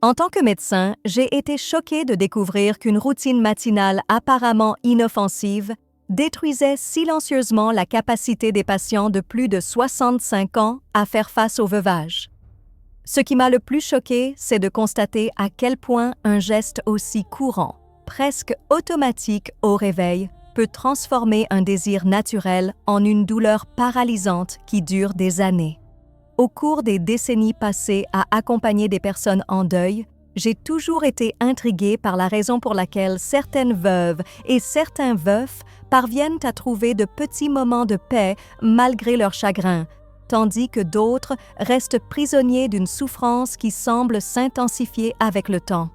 En tant que médecin, j'ai été choquée de découvrir qu'une routine matinale apparemment inoffensive détruisait silencieusement la capacité des patients de plus de 65 ans à faire face au veuvage. Ce qui m'a le plus choqué, c'est de constater à quel point un geste aussi courant, presque automatique au réveil, peut transformer un désir naturel en une douleur paralysante qui dure des années. Au cours des décennies passées à accompagner des personnes en deuil, j'ai toujours été intriguée par la raison pour laquelle certaines veuves et certains veufs parviennent à trouver de petits moments de paix malgré leur chagrin, tandis que d'autres restent prisonniers d'une souffrance qui semble s'intensifier avec le temps.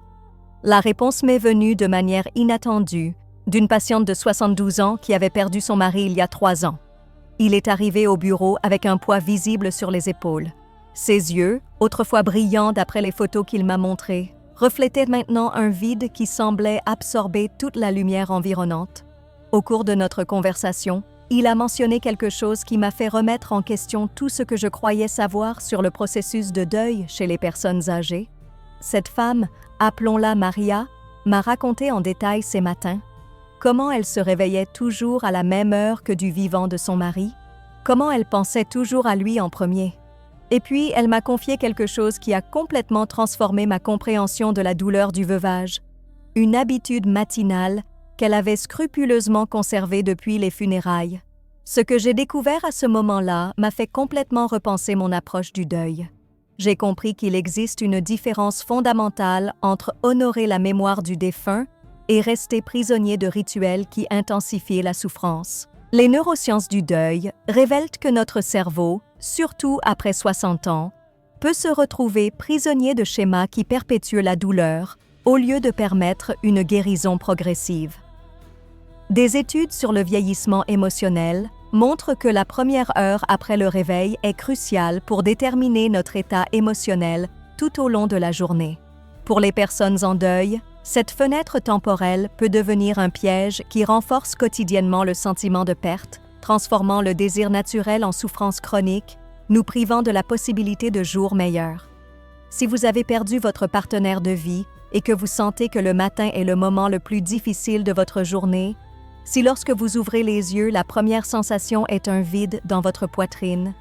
La réponse m'est venue de manière inattendue, d'une patiente de 72 ans qui avait perdu son mari il y a 3 ans. Il est arrivé au bureau avec un poids visible sur les épaules. Ses yeux, autrefois brillants d'après les photos qu'il m'a montrées, reflétaient maintenant un vide qui semblait absorber toute la lumière environnante. Au cours de notre conversation, il a mentionné quelque chose qui m'a fait remettre en question tout ce que je croyais savoir sur le processus de deuil chez les personnes âgées. Cette femme, appelons-la Maria, m'a raconté en détail ces matins. Comment elle se réveillait toujours à la même heure que du vivant de son mari, comment elle pensait toujours à lui en premier. Et puis, elle m'a confié quelque chose qui a complètement transformé ma compréhension de la douleur du veuvage, une habitude matinale qu'elle avait scrupuleusement conservée depuis les funérailles. Ce que j'ai découvert à ce moment-là m'a fait complètement repenser mon approche du deuil. J'ai compris qu'il existe une différence fondamentale entre honorer la mémoire du défunt et rester prisonnier de rituels qui intensifient la souffrance. Les neurosciences du deuil révèlent que notre cerveau, surtout après 60 ans, peut se retrouver prisonnier de schémas qui perpétuent la douleur au lieu de permettre une guérison progressive. Des études sur le vieillissement émotionnel montrent que la première heure après le réveil est cruciale pour déterminer notre état émotionnel tout au long de la journée. Pour les personnes en deuil, cette fenêtre temporelle peut devenir un piège qui renforce quotidiennement le sentiment de perte, transformant le désir naturel en souffrance chronique, nous privant de la possibilité de jours meilleurs. Si vous avez perdu votre partenaire de vie et que vous sentez que le matin est le moment le plus difficile de votre journée, si lorsque vous ouvrez les yeux, la première sensation est un vide dans votre poitrine,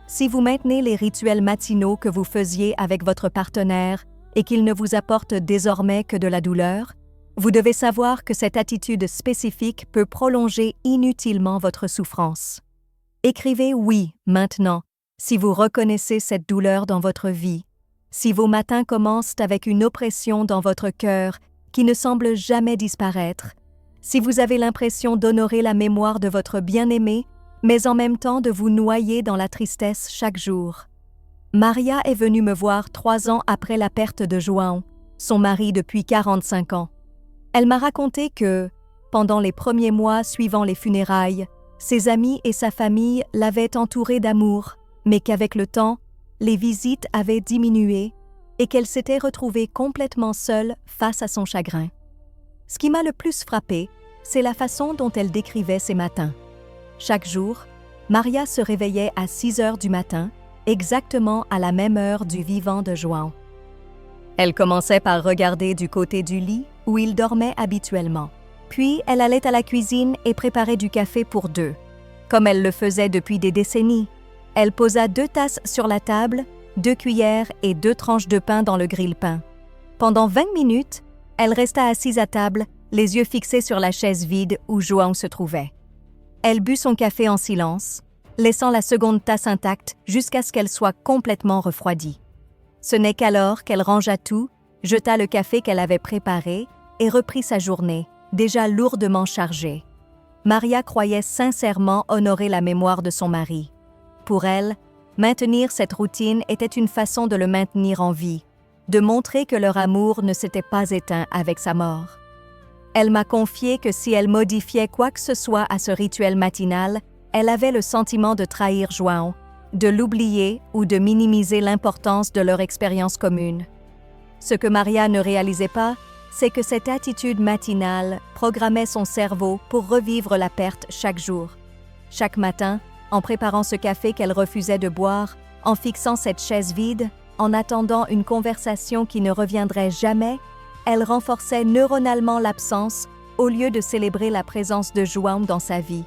si vous maintenez les rituels matinaux que vous faisiez avec votre partenaire et qu'il ne vous apporte désormais que de la douleur, vous devez savoir que cette attitude spécifique peut prolonger inutilement votre souffrance. Écrivez « oui » maintenant, si vous reconnaissez cette douleur dans votre vie, si vos matins commencent avec une oppression dans votre cœur qui ne semble jamais disparaître, si vous avez l'impression d'honorer la mémoire de votre bien-aimé, mais en même temps de vous noyer dans la tristesse chaque jour. Maria est venue me voir 3 ans après la perte de João, son mari depuis 45 ans. Elle m'a raconté que, pendant les premiers mois suivant les funérailles, ses amis et sa famille l'avaient entourée d'amour, mais qu'avec le temps, les visites avaient diminué et qu'elle s'était retrouvée complètement seule face à son chagrin. Ce qui m'a le plus frappée, c'est la façon dont elle décrivait ses matins. Chaque jour, Maria se réveillait à 6 heures du matin, exactement à la même heure du vivant de João. Elle commençait par regarder du côté du lit où il dormait habituellement. Puis, elle allait à la cuisine et préparait du café pour 2. Comme elle le faisait depuis des décennies, elle posa 2 tasses sur la table, 2 cuillères et 2 tranches de pain dans le grille-pain. Pendant 20 minutes, elle resta assise à table, les yeux fixés sur la chaise vide où João se trouvait. Elle but son café en silence, laissant la seconde tasse intacte jusqu'à ce qu'elle soit complètement refroidie. Ce n'est qu'alors qu'elle rangea tout, jeta le café qu'elle avait préparé et reprit sa journée, déjà lourdement chargée. Maria croyait sincèrement honorer la mémoire de son mari. Pour elle, maintenir cette routine était une façon de le maintenir en vie, de montrer que leur amour ne s'était pas éteint avec sa mort. Elle m'a confié que si elle modifiait quoi que ce soit à ce rituel matinal, elle avait le sentiment de trahir João, de l'oublier ou de minimiser l'importance de leur expérience commune. Ce que Maria ne réalisait pas, c'est que cette attitude matinale programmait son cerveau pour revivre la perte chaque jour. Chaque matin, en préparant ce café qu'elle refusait de boire, en fixant cette chaise vide, en attendant une conversation qui ne reviendrait jamais, elle renforçait neuronalement l'absence au lieu de célébrer la présence de João dans sa vie.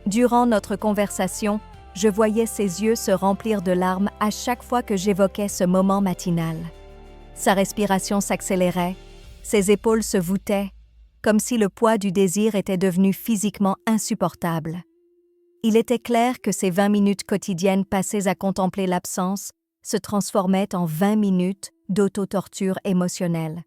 Durant notre conversation, je voyais ses yeux se remplir de larmes à chaque fois que j'évoquais ce moment matinal. Sa respiration s'accélérait, ses épaules se voûtaient, comme si le poids du désir était devenu physiquement insupportable. Il était clair que ces 20 minutes quotidiennes passées à contempler l'absence se transformaient en 20 minutes d'autotorture émotionnelle.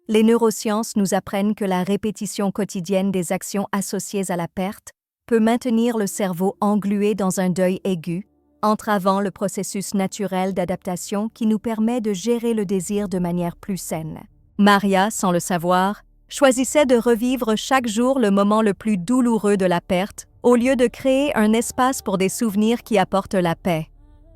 Les neurosciences nous apprennent que la répétition quotidienne des actions associées à la perte peut maintenir le cerveau englué dans un deuil aigu, entravant le processus naturel d'adaptation qui nous permet de gérer le désir de manière plus saine. Maria, sans le savoir, choisissait de revivre chaque jour le moment le plus douloureux de la perte, au lieu de créer un espace pour des souvenirs qui apportent la paix.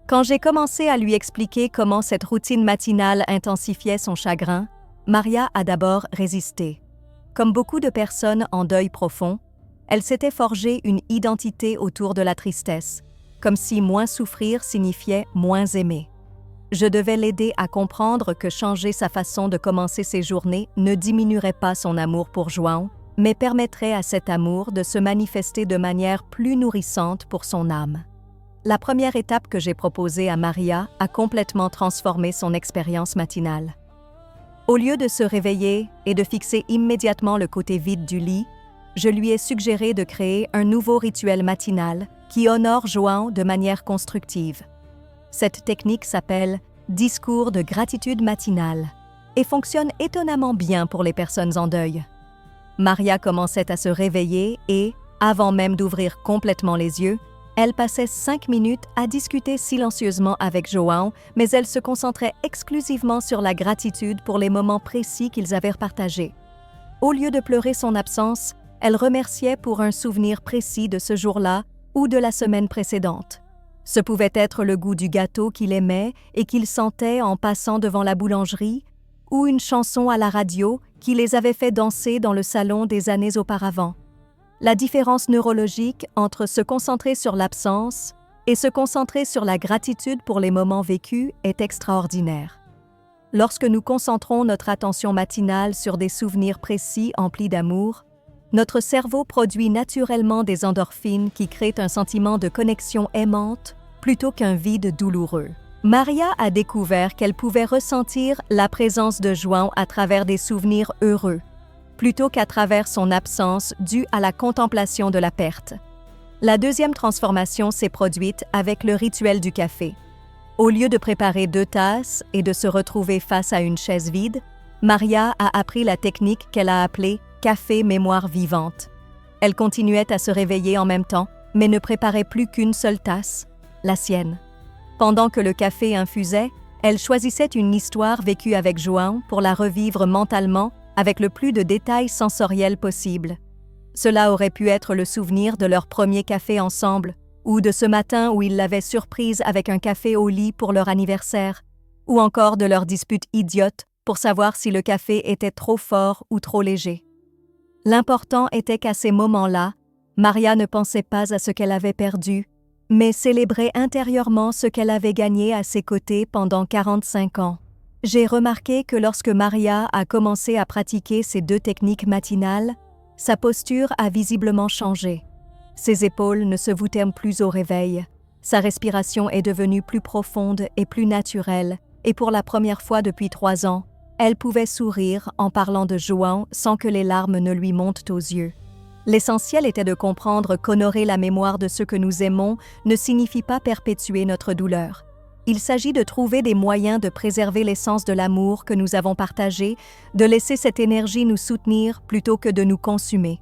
Quand j'ai commencé à lui expliquer comment cette routine matinale intensifiait son chagrin, Maria a d'abord résisté. Comme beaucoup de personnes en deuil profond, elle s'était forgée une identité autour de la tristesse, comme si moins souffrir signifiait moins aimer. Je devais l'aider à comprendre que changer sa façon de commencer ses journées ne diminuerait pas son amour pour João, mais permettrait à cet amour de se manifester de manière plus nourrissante pour son âme. La première étape que j'ai proposée à Maria a complètement transformé son expérience matinale. Au lieu de se réveiller et de fixer immédiatement le côté vide du lit, je lui ai suggéré de créer un nouveau rituel matinal qui honore João de manière constructive. Cette technique s'appelle « discours de gratitude matinale » et fonctionne étonnamment bien pour les personnes en deuil. Maria commençait à se réveiller et, avant même d'ouvrir complètement les yeux, elle passait 5 minutes à discuter silencieusement avec João, mais elle se concentrait exclusivement sur la gratitude pour les moments précis qu'ils avaient partagés. Au lieu de pleurer son absence, elle remerciait pour un souvenir précis de ce jour-là ou de la semaine précédente. Ce pouvait être le goût du gâteau qu'il aimait et qu'il sentait en passant devant la boulangerie, ou une chanson à la radio qui les avait fait danser dans le salon des années auparavant. La différence neurologique entre se concentrer sur l'absence et se concentrer sur la gratitude pour les moments vécus est extraordinaire. Lorsque nous concentrons notre attention matinale sur des souvenirs précis emplis d'amour, notre cerveau produit naturellement des endorphines qui créent un sentiment de connexion aimante plutôt qu'un vide douloureux. Maria a découvert qu'elle pouvait ressentir la présence de João à travers des souvenirs heureux, plutôt qu'à travers son absence due à la contemplation de la perte. La deuxième transformation s'est produite avec le rituel du café. Au lieu de préparer 2 tasses et de se retrouver face à une chaise vide, Maria a appris la technique qu'elle a appelée « café mémoire vivante ». Elle continuait à se réveiller en même temps, mais ne préparait plus qu'une seule tasse, la sienne. Pendant que le café infusait, elle choisissait une histoire vécue avec João pour la revivre mentalement avec le plus de détails sensoriels possible. Cela aurait pu être le souvenir de leur premier café ensemble, ou de ce matin où il l'avait surprise avec un café au lit pour leur anniversaire, ou encore de leur dispute idiote pour savoir si le café était trop fort ou trop léger. L'important était qu'à ces moments-là, Maria ne pensait pas à ce qu'elle avait perdu, mais célébrait intérieurement ce qu'elle avait gagné à ses côtés pendant 45 ans. J'ai remarqué que lorsque Maria a commencé à pratiquer ces 2 techniques matinales, sa posture a visiblement changé. Ses épaules ne se voûtaient plus au réveil, sa respiration est devenue plus profonde et plus naturelle, et pour la première fois depuis 3 ans, elle pouvait sourire en parlant de João sans que les larmes ne lui montent aux yeux. L'essentiel était de comprendre qu'honorer la mémoire de ceux que nous aimons ne signifie pas perpétuer notre douleur. Il s'agit de trouver des moyens de préserver l'essence de l'amour que nous avons partagé, de laisser cette énergie nous soutenir plutôt que de nous consumer.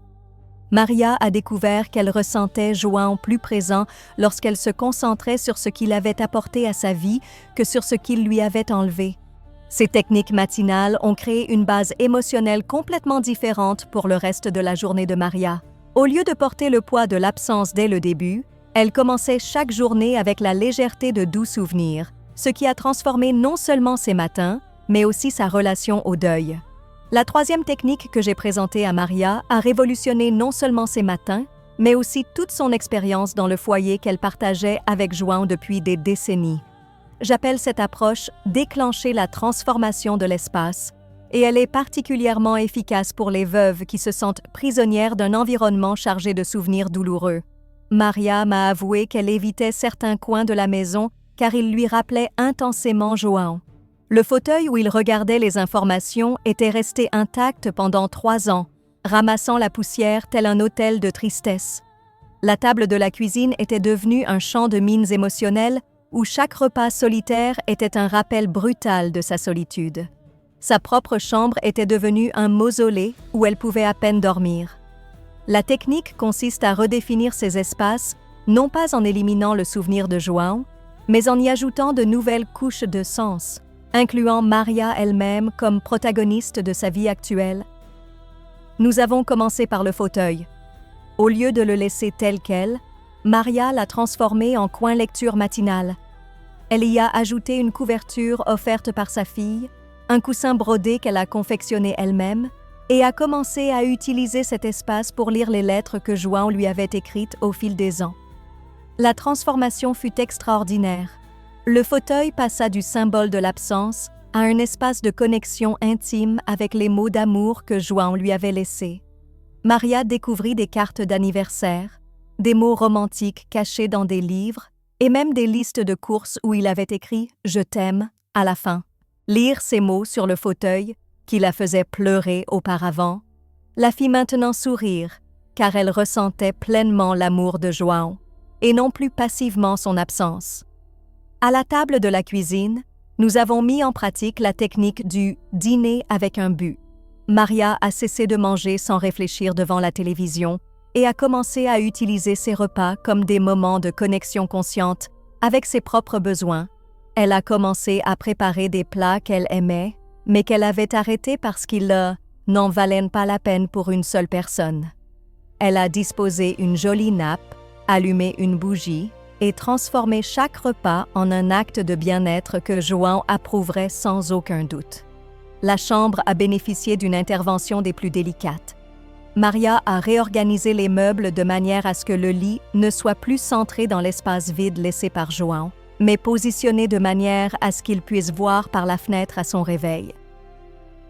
Maria a découvert qu'elle ressentait João plus présent lorsqu'elle se concentrait sur ce qu'il avait apporté à sa vie que sur ce qu'il lui avait enlevé. Ces techniques matinales ont créé une base émotionnelle complètement différente pour le reste de la journée de Maria. Au lieu de porter le poids de l'absence dès le début, elle commençait chaque journée avec la légèreté de doux souvenirs, ce qui a transformé non seulement ses matins, mais aussi sa relation au deuil. La troisième technique que j'ai présentée à Maria a révolutionné non seulement ses matins, mais aussi toute son expérience dans le foyer qu'elle partageait avec João depuis des décennies. J'appelle cette approche « déclencher la transformation de l'espace » et elle est particulièrement efficace pour les veuves qui se sentent prisonnières d'un environnement chargé de souvenirs douloureux. Maria m'a avoué qu'elle évitait certains coins de la maison car ils lui rappelaient intensément João. Le fauteuil où il regardait les informations était resté intact pendant 3 ans, ramassant la poussière tel un autel de tristesse. La table de la cuisine était devenue un champ de mines émotionnelles où chaque repas solitaire était un rappel brutal de sa solitude. Sa propre chambre était devenue un mausolée où elle pouvait à peine dormir. La technique consiste à redéfinir ces espaces, non pas en éliminant le souvenir de João, mais en y ajoutant de nouvelles couches de sens, incluant Maria elle-même comme protagoniste de sa vie actuelle. Nous avons commencé par le fauteuil. Au lieu de le laisser tel quel, Maria l'a transformé en coin lecture matinal. Elle y a ajouté une couverture offerte par sa fille, un coussin brodé qu'elle a confectionné elle-même, et a commencé à utiliser cet espace pour lire les lettres que João lui avait écrites au fil des ans. La transformation fut extraordinaire. Le fauteuil passa du symbole de l'absence à un espace de connexion intime avec les mots d'amour que João lui avait laissés. Maria découvrit des cartes d'anniversaire, des mots romantiques cachés dans des livres et même des listes de courses où il avait écrit « Je t'aime » à la fin. Lire ces mots sur le fauteuil, qui la faisait pleurer auparavant, la fit maintenant sourire, car elle ressentait pleinement l'amour de João, et non plus passivement son absence. À la table de la cuisine, nous avons mis en pratique la technique du « dîner avec un but ». Maria a cessé de manger sans réfléchir devant la télévision et a commencé à utiliser ses repas comme des moments de connexion consciente avec ses propres besoins. Elle a commencé à préparer des plats qu'elle aimait, mais qu'elle avait arrêtés parce qu'ils n'en valaient pas la peine pour une seule personne. Elle a disposé une jolie nappe, allumé une bougie et transformé chaque repas en un acte de bien-être que João approuverait sans aucun doute. La chambre a bénéficié d'une intervention des plus délicates. Maria a réorganisé les meubles de manière à ce que le lit ne soit plus centré dans l'espace vide laissé par João, mais positionné de manière à ce qu'il puisse voir par la fenêtre à son réveil.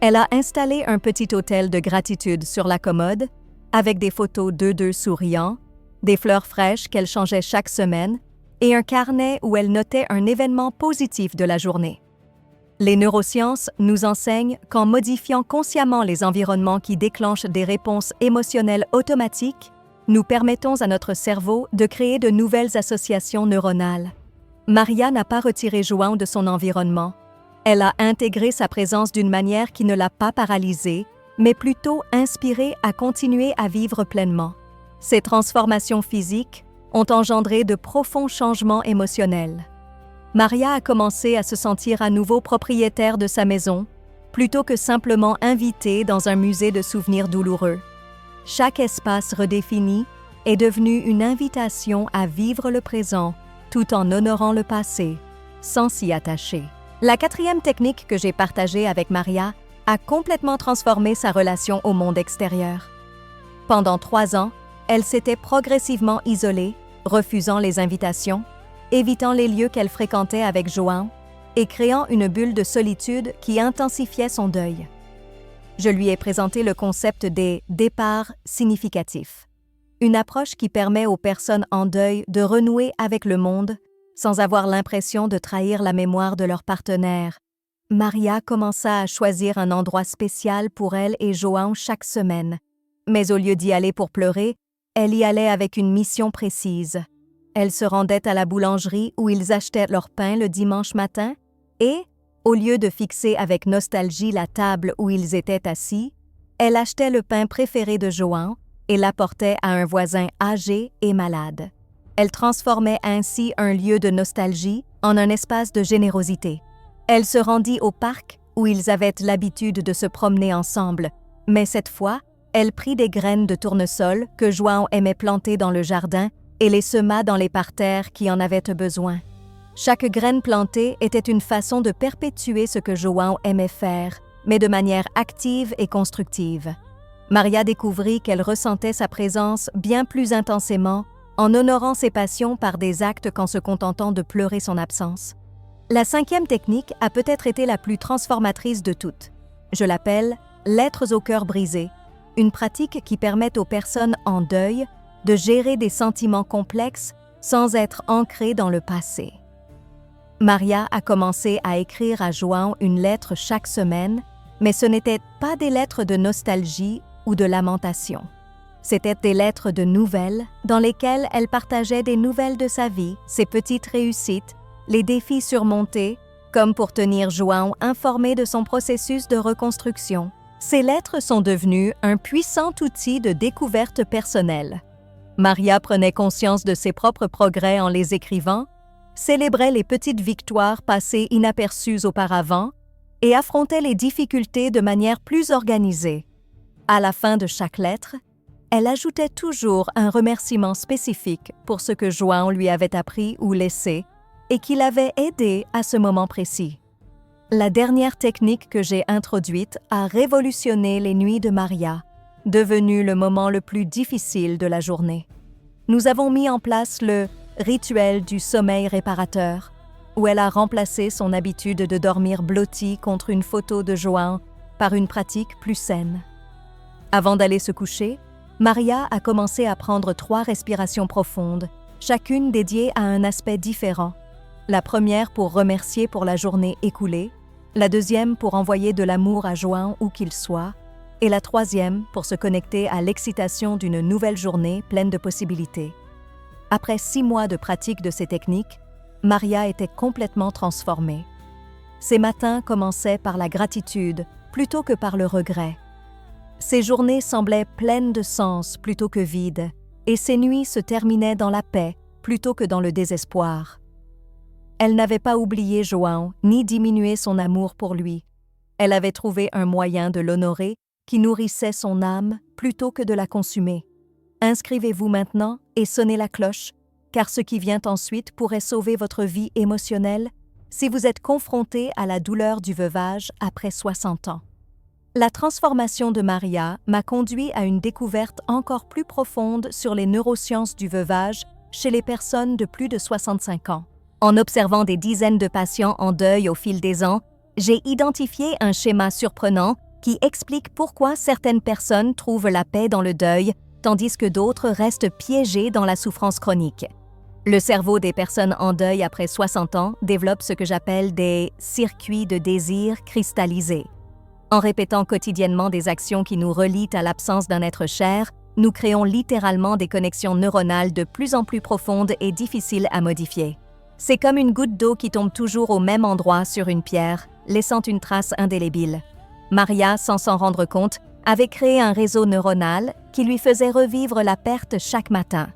Elle a installé un petit autel de gratitude sur la commode, avec des photos d'eux souriants, des fleurs fraîches qu'elle changeait chaque semaine et un carnet où elle notait un événement positif de la journée. Les neurosciences nous enseignent qu'en modifiant consciemment les environnements qui déclenchent des réponses émotionnelles automatiques, nous permettons à notre cerveau de créer de nouvelles associations neuronales. Maria n'a pas retiré João de son environnement. Elle a intégré sa présence d'une manière qui ne l'a pas paralysé, mais plutôt inspiré à continuer à vivre pleinement. Ces transformations physiques ont engendré de profonds changements émotionnels. Maria a commencé à se sentir à nouveau propriétaire de sa maison, plutôt que simplement invitée dans un musée de souvenirs douloureux. Chaque espace redéfini est devenu une invitation à vivre le présent, tout en honorant le passé, sans s'y attacher. La 4e technique que j'ai partagée avec Maria a complètement transformé sa relation au monde extérieur. Pendant 3 ans, elle s'était progressivement isolée, refusant les invitations, évitant les lieux qu'elle fréquentait avec João et créant une bulle de solitude qui intensifiait son deuil. Je lui ai présenté le concept des départs significatifs, une approche qui permet aux personnes en deuil de renouer avec le monde sans avoir l'impression de trahir la mémoire de leur partenaire. Maria commença à choisir un endroit spécial pour elle et João chaque semaine, mais au lieu d'y aller pour pleurer, elle y allait avec une mission précise. Elle se rendait à la boulangerie où ils achetaient leur pain le dimanche matin et, au lieu de fixer avec nostalgie la table où ils étaient assis, elle achetait le pain préféré de João et l'apportait à un voisin âgé et malade. Elle transformait ainsi un lieu de nostalgie en un espace de générosité. Elle se rendit au parc où ils avaient l'habitude de se promener ensemble, mais cette fois, elle prit des graines de tournesol que João aimait planter dans le jardin et les sema dans les parterres qui en avaient besoin. Chaque graine plantée était une façon de perpétuer ce que João aimait faire, mais de manière active et constructive. Maria découvrit qu'elle ressentait sa présence bien plus intensément en honorant ses passions par des actes qu'en se contentant de pleurer son absence. La cinquième technique a peut-être été la plus transformatrice de toutes. Je l'appelle « lettres au cœur brisé », une pratique qui permet aux personnes en deuil de gérer des sentiments complexes sans être ancrées dans le passé. Maria a commencé à écrire à João une lettre chaque semaine, mais ce n'étaient pas des lettres de nostalgie ou de lamentation. C'étaient des lettres de nouvelles dans lesquelles elle partageait des nouvelles de sa vie, ses petites réussites, les défis surmontés, comme pour tenir João informé de son processus de reconstruction. Ces lettres sont devenues un puissant outil de découverte personnelle. Maria prenait conscience de ses propres progrès en les écrivant, célébrait les petites victoires passées inaperçues auparavant et affrontait les difficultés de manière plus organisée. À la fin de chaque lettre, elle ajoutait toujours un remerciement spécifique pour ce que João lui avait appris ou laissé et qui l'avait aidé à ce moment précis. La dernière technique que j'ai introduite a révolutionné les nuits de Maria, devenu le moment le plus difficile de la journée. Nous avons mis en place le rituel du sommeil réparateur, où elle a remplacé son habitude de dormir blottie contre une photo de João par une pratique plus saine. Avant d'aller se coucher, Maria a commencé à prendre 3 respirations profondes, chacune dédiée à un aspect différent. La première pour remercier pour la journée écoulée, la deuxième pour envoyer de l'amour à João où qu'il soit, et la troisième pour se connecter à l'excitation d'une nouvelle journée pleine de possibilités. Après 6 mois de pratique de ces techniques, Maria était complètement transformée. Ses matins commençaient par la gratitude plutôt que par le regret. Ses journées semblaient pleines de sens plutôt que vides, et ses nuits se terminaient dans la paix plutôt que dans le désespoir. Elle n'avait pas oublié João ni diminué son amour pour lui. Elle avait trouvé un moyen de l'honorer qui nourrissait son âme plutôt que de la consumer. Inscrivez-vous maintenant et sonnez la cloche, car ce qui vient ensuite pourrait sauver votre vie émotionnelle si vous êtes confronté à la douleur du veuvage après 60 ans. La transformation de Maria m'a conduit à une découverte encore plus profonde sur les neurosciences du veuvage chez les personnes de plus de 65 ans. En observant des dizaines de patients en deuil au fil des ans, j'ai identifié un schéma surprenant qui explique pourquoi certaines personnes trouvent la paix dans le deuil, tandis que d'autres restent piégées dans la souffrance chronique. Le cerveau des personnes en deuil après 60 ans développe ce que j'appelle des circuits de désir cristallisés. En répétant quotidiennement des actions qui nous relient à l'absence d'un être cher, nous créons littéralement des connexions neuronales de plus en plus profondes et difficiles à modifier. C'est comme une goutte d'eau qui tombe toujours au même endroit sur une pierre, laissant une trace indélébile. Maria, sans s'en rendre compte, avait créé un réseau neuronal qui lui faisait revivre la perte chaque matin.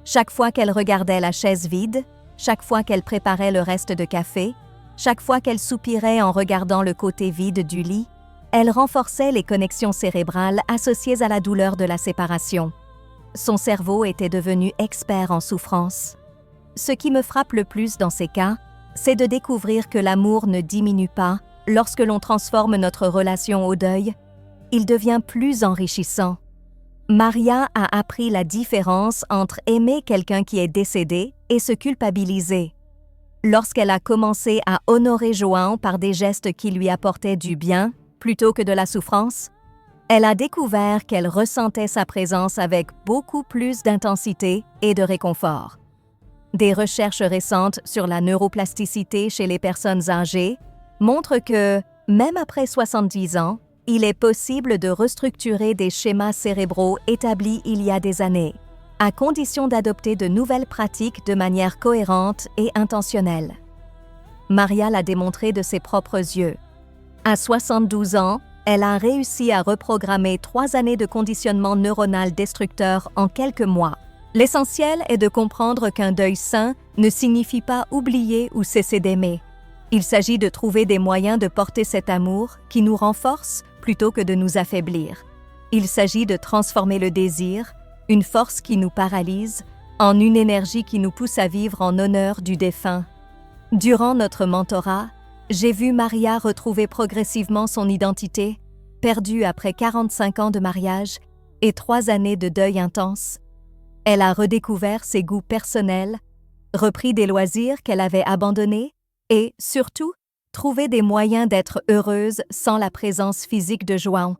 Chaque fois qu'elle regardait la chaise vide, chaque fois qu'elle préparait le reste de café, chaque fois qu'elle soupirait en regardant le côté vide du lit, elle renforçait les connexions cérébrales associées à la douleur de la séparation. Son cerveau était devenu expert en souffrance. Ce qui me frappe le plus dans ces cas, c'est de découvrir que l'amour ne diminue pas lorsque l'on transforme notre relation au deuil. Il devient plus enrichissant. Maria a appris la différence entre aimer quelqu'un qui est décédé et se culpabiliser. Lorsqu'elle a commencé à honorer João par des gestes qui lui apportaient du bien plutôt que de la souffrance, elle a découvert qu'elle ressentait sa présence avec beaucoup plus d'intensité et de réconfort. Des recherches récentes sur la neuroplasticité chez les personnes âgées montrent que, même après 70 ans, il est possible de restructurer des schémas cérébraux établis il y a des années, à condition d'adopter de nouvelles pratiques de manière cohérente et intentionnelle. Maria l'a démontré de ses propres yeux. À 72 ans, elle a réussi à reprogrammer 3 années de conditionnement neuronal destructeur en quelques mois. L'essentiel est de comprendre qu'un deuil sain ne signifie pas oublier ou cesser d'aimer. Il s'agit de trouver des moyens de porter cet amour qui nous renforce plutôt que de nous affaiblir. Il s'agit de transformer le désir, une force qui nous paralyse, en une énergie qui nous pousse à vivre en honneur du défunt. Durant notre mentorat, j'ai vu Maria retrouver progressivement son identité, perdue après 45 ans de mariage et 3 années de deuil intense. Elle a redécouvert ses goûts personnels, repris des loisirs qu'elle avait abandonnés Et, surtout, trouver des moyens d'être heureuse sans la présence physique de João.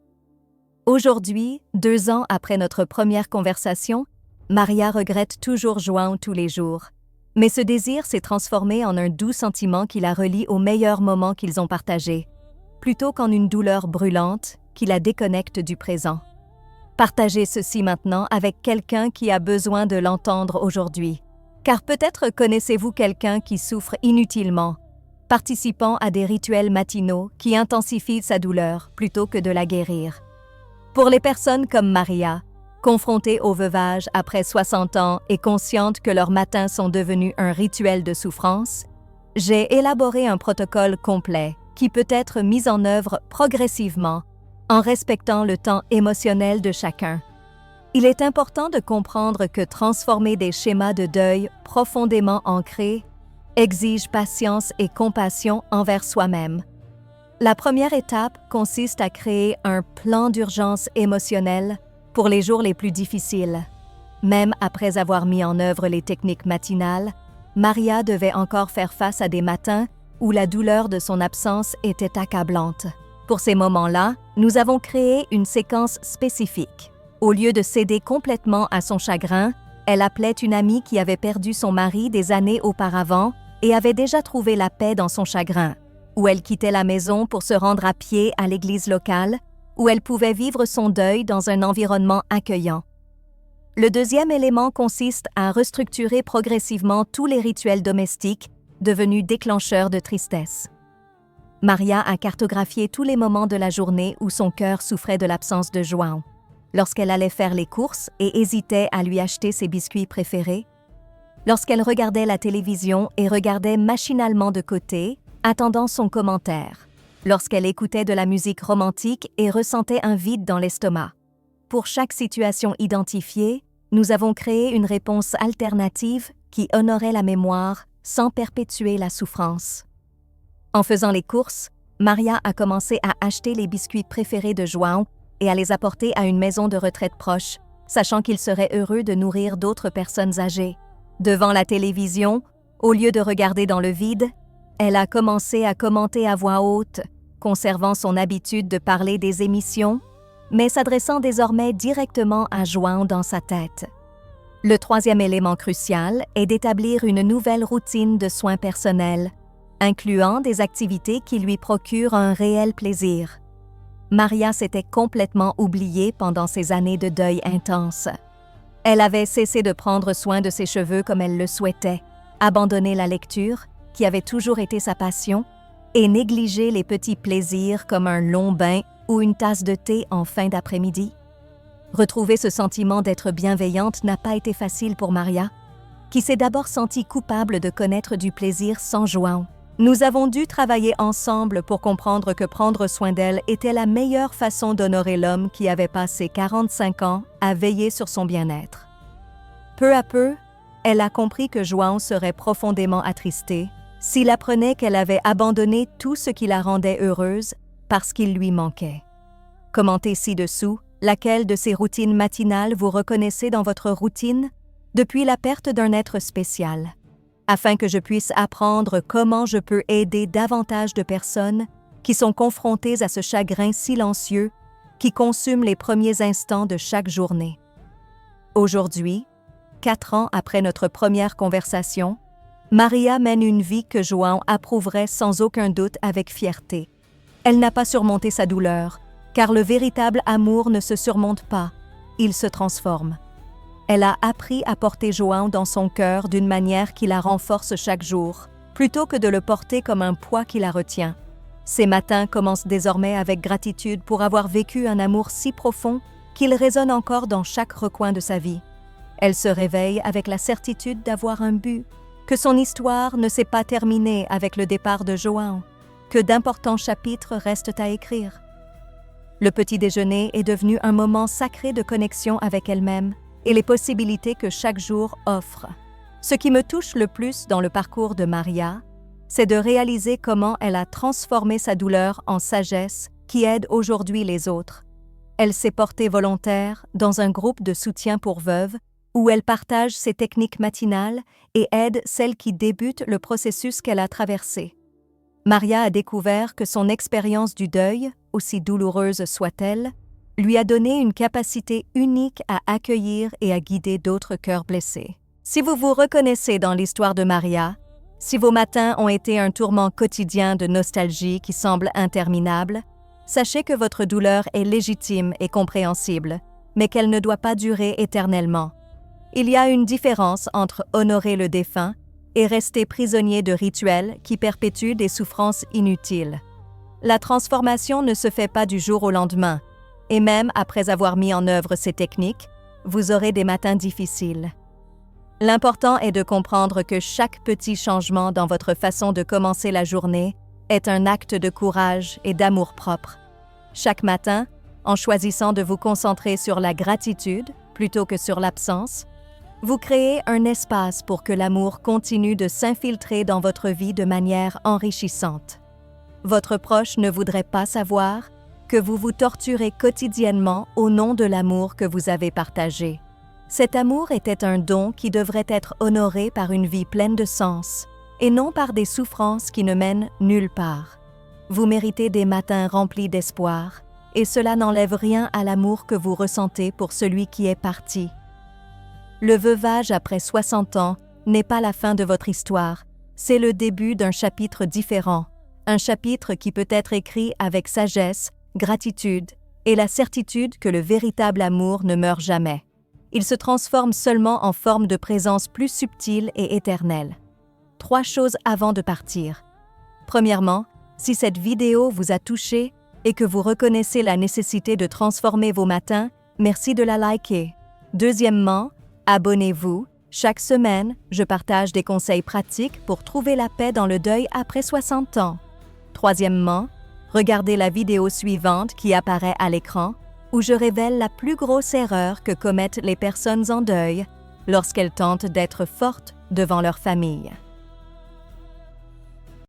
Aujourd'hui, 2 ans après notre première conversation, Maria regrette toujours João tous les jours. Mais ce désir s'est transformé en un doux sentiment qui la relie aux meilleurs moments qu'ils ont partagés, plutôt qu'en une douleur brûlante qui la déconnecte du présent. Partagez ceci maintenant avec quelqu'un qui a besoin de l'entendre aujourd'hui, car peut-être connaissez-vous quelqu'un qui souffre inutilement, participant à des rituels matinaux qui intensifient sa douleur plutôt que de la guérir. Pour les personnes comme Maria, confrontées au veuvage après 60 ans et conscientes que leurs matins sont devenus un rituel de souffrance, j'ai élaboré un protocole complet qui peut être mis en œuvre progressivement en respectant le temps émotionnel de chacun. Il est important de comprendre que transformer des schémas de deuil profondément ancrés exige patience et compassion envers soi-même. La première étape consiste à créer un plan d'urgence émotionnel pour les jours les plus difficiles. Même après avoir mis en œuvre les techniques matinales, Maria devait encore faire face à des matins où la douleur de son absence était accablante. Pour ces moments-là, nous avons créé une séquence spécifique. Au lieu de céder complètement à son chagrin, elle appelait une amie qui avait perdu son mari des années auparavant et avait déjà trouvé la paix dans son chagrin, où elle quittait la maison pour se rendre à pied à l'église locale, où elle pouvait vivre son deuil dans un environnement accueillant. Le deuxième élément consiste à restructurer progressivement tous les rituels domestiques devenus déclencheurs de tristesse. Maria a cartographié tous les moments de la journée où son cœur souffrait de l'absence de João. Lorsqu'elle allait faire les courses et hésitait à lui acheter ses biscuits préférés, lorsqu'elle regardait la télévision et regardait machinalement de côté, attendant son commentaire, lorsqu'elle écoutait de la musique romantique et ressentait un vide dans l'estomac. Pour chaque situation identifiée, nous avons créé une réponse alternative qui honorait la mémoire sans perpétuer la souffrance. En faisant les courses, Maria a commencé à acheter les biscuits préférés de João et à les apporter à une maison de retraite proche, sachant qu'il serait heureux de nourrir d'autres personnes âgées. Devant la télévision, au lieu de regarder dans le vide, elle a commencé à commenter à voix haute, conservant son habitude de parler des émissions, mais s'adressant désormais directement à João dans sa tête. Le troisième élément crucial est d'établir une nouvelle routine de soins personnels, incluant des activités qui lui procurent un réel plaisir. Maria s'était complètement oubliée pendant ces années de deuil intense. Elle avait cessé de prendre soin de ses cheveux comme elle le souhaitait, abandonné la lecture, qui avait toujours été sa passion, et négligé les petits plaisirs comme un long bain ou une tasse de thé en fin d'après-midi. Retrouver ce sentiment d'être bienveillante n'a pas été facile pour Maria, qui s'est d'abord sentie coupable de connaître du plaisir sans João. Nous avons dû travailler ensemble pour comprendre que prendre soin d'elle était la meilleure façon d'honorer l'homme qui avait passé 45 ans à veiller sur son bien-être. Peu à peu, elle a compris que João serait profondément attristé s'il apprenait qu'elle avait abandonné tout ce qui la rendait heureuse parce qu'il lui manquait. Commentez ci-dessous laquelle de ces routines matinales vous reconnaissez dans votre routine depuis la perte d'un être spécial, afin que je puisse apprendre comment je peux aider davantage de personnes qui sont confrontées à ce chagrin silencieux qui consume les premiers instants de chaque journée. Aujourd'hui, 4 ans après notre première conversation, Maria mène une vie que João approuverait sans aucun doute avec fierté. Elle n'a pas surmonté sa douleur, car le véritable amour ne se surmonte pas, il se transforme. Elle a appris à porter João dans son cœur d'une manière qui la renforce chaque jour, plutôt que de le porter comme un poids qui la retient. Ses matins commencent désormais avec gratitude pour avoir vécu un amour si profond qu'il résonne encore dans chaque recoin de sa vie. Elle se réveille avec la certitude d'avoir un but, que son histoire ne s'est pas terminée avec le départ de João, que d'importants chapitres restent à écrire. Le petit déjeuner est devenu un moment sacré de connexion avec elle-même et les possibilités que chaque jour offre. Ce qui me touche le plus dans le parcours de Maria, c'est de réaliser comment elle a transformé sa douleur en sagesse qui aide aujourd'hui les autres. Elle s'est portée volontaire dans un groupe de soutien pour veuves où elle partage ses techniques matinales et aide celles qui débutent le processus qu'elle a traversé. Maria a découvert que son expérience du deuil, aussi douloureuse soit-elle, lui a donné une capacité unique à accueillir et à guider d'autres cœurs blessés. Si vous vous reconnaissez dans l'histoire de Maria, si vos matins ont été un tourment quotidien de nostalgie qui semble interminable, sachez que votre douleur est légitime et compréhensible, mais qu'elle ne doit pas durer éternellement. Il y a une différence entre honorer le défunt et rester prisonnier de rituels qui perpétuent des souffrances inutiles. La transformation ne se fait pas du jour au lendemain, et même après avoir mis en œuvre ces techniques, vous aurez des matins difficiles. L'important est de comprendre que chaque petit changement dans votre façon de commencer la journée est un acte de courage et d'amour-propre. Chaque matin, en choisissant de vous concentrer sur la gratitude plutôt que sur l'absence, vous créez un espace pour que l'amour continue de s'infiltrer dans votre vie de manière enrichissante. Votre proche ne voudrait pas savoir que vous vous torturez quotidiennement au nom de l'amour que vous avez partagé. Cet amour était un don qui devrait être honoré par une vie pleine de sens, et non par des souffrances qui ne mènent nulle part. Vous méritez des matins remplis d'espoir, et cela n'enlève rien à l'amour que vous ressentez pour celui qui est parti. Le veuvage après 60 ans n'est pas la fin de votre histoire, c'est le début d'un chapitre différent, un chapitre qui peut être écrit avec sagesse, gratitude et la certitude que le véritable amour ne meurt jamais. Il se transforme seulement en forme de présence plus subtile et éternelle. 3 choses avant de partir. Premièrement, si cette vidéo vous a touché et que vous reconnaissez la nécessité de transformer vos matins, merci de la liker. Deuxièmement, abonnez-vous. Chaque semaine, je partage des conseils pratiques pour trouver la paix dans le deuil après 60 ans. Troisièmement, regardez la vidéo suivante qui apparaît à l'écran, où je révèle la plus grosse erreur que commettent les personnes en deuil lorsqu'elles tentent d'être fortes devant leur famille.